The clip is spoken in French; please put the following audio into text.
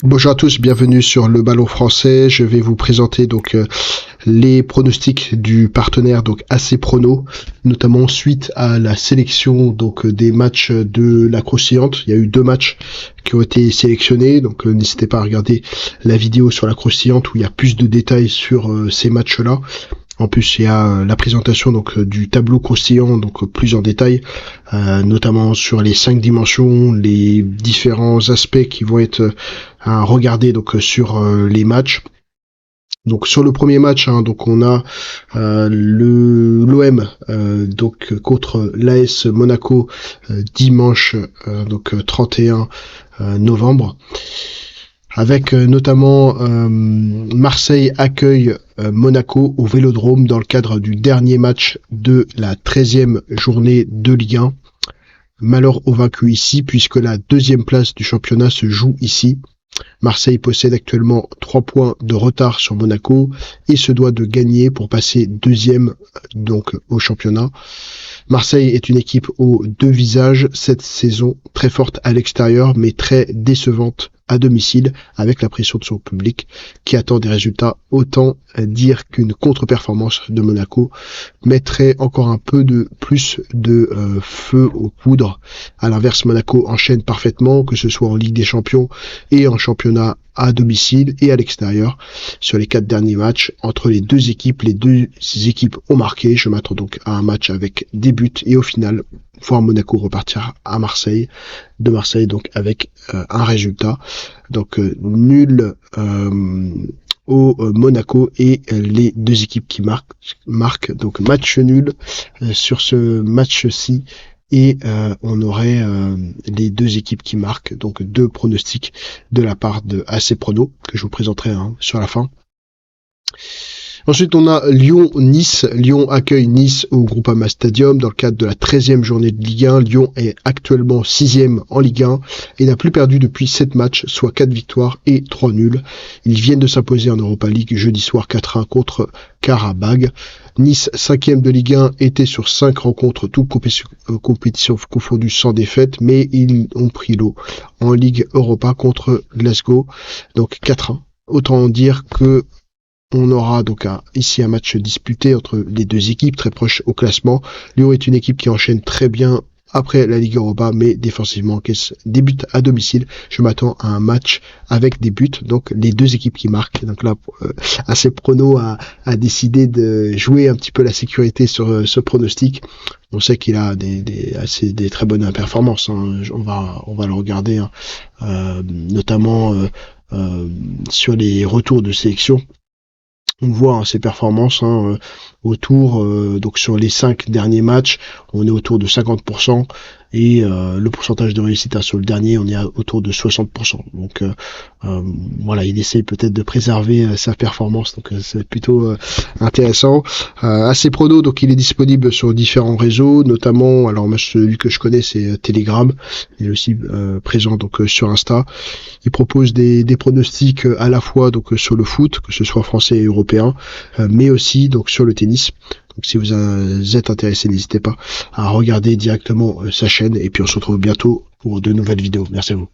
Bonjour à tous, bienvenue sur le Ballon Français. Je vais vous présenter les pronostics du partenaire AC Prono, notamment suite à la sélection des matchs de la croustillante. Il y a eu 2 matchs qui ont été sélectionnés, donc n'hésitez pas à regarder la vidéo sur la croustillante où il y a plus de détails sur ces matchs-là. En plus, il y a la présentation du tableau croustillant, plus en détail, notamment sur les 5 dimensions, les différents aspects qui vont être à regarder sur les matchs. Donc sur le premier match, on a l'OM contre l'AS Monaco dimanche 31 novembre. Avec notamment Marseille accueille Monaco au Vélodrome dans le cadre du dernier match de la 13e journée de Ligue 1. Malheur aux vaincus ici puisque la 2e place du championnat se joue ici. Marseille possède actuellement 3 points de retard sur Monaco et se doit de gagner pour passer 2e au championnat. Marseille est une équipe aux 2 visages cette saison, très forte à l'extérieur mais très décevante à domicile avec la pression de son public qui attend des résultats. Autant dire qu'une contre-performance de Monaco mettrait encore un peu de plus de feu aux poudres. À l'inverse, Monaco enchaîne parfaitement, que ce soit en Ligue des Champions et en championnat à domicile et à l'extérieur. Sur les 4 derniers matchs entre les 2 équipes, ont marqué. Je m'attends donc à un match avec des buts et au final voir Monaco repartir à Marseille, de Marseille avec un résultat nul au Monaco et les 2 équipes qui marquent donc match nul sur ce match-ci. Et on aurait les 2 équipes qui marquent, donc 2 pronostics de la part de AC Prono, que je vous présenterai sur la fin. Ensuite, on a Lyon-Nice. Lyon accueille Nice au Groupama Stadium dans le cadre de la 13e journée de Ligue 1. Lyon est actuellement 6e en Ligue 1 et n'a plus perdu depuis 7 matchs, soit 4 victoires et 3 nuls. Ils viennent de s'imposer en Europa League jeudi soir 4-1 contre Karabag. Nice, 5e de Ligue 1, était sur 5 rencontres, toutes compétitions confondues sans défaite, mais ils ont pris l'eau en Ligue Europa contre Glasgow, donc 4-1. Autant dire que on aura ici un match disputé entre les 2 équipes, très proches au classement. Lyon est une équipe qui enchaîne très bien après la Ligue Europa, mais défensivement encaisse des buts à domicile. Je m'attends à un match avec des buts, donc les 2 équipes qui marquent. Donc là, AC Prono a décidé de jouer un petit peu la sécurité sur ce pronostic. On sait qu'il a des très bonnes performances. On va le regarder, notamment sur les retours de sélection. On voit ses performances autour, sur les 5 derniers matchs, on est autour de 50%, et le pourcentage de réussite sur le dernier, on est autour de 60%. Donc voilà, il essaye peut-être de préserver sa performance, donc c'est plutôt intéressant. AC Prono, il est disponible sur différents réseaux, notamment, alors moi celui que je connais c'est Telegram, il est aussi présent sur Insta. Il propose des pronostics à la fois sur le foot, que ce soit français et européen, mais aussi sur le tennis. Donc si vous êtes intéressé, n'hésitez pas à regarder directement sa chaîne et puis on se retrouve bientôt pour de nouvelles vidéos. Merci à vous.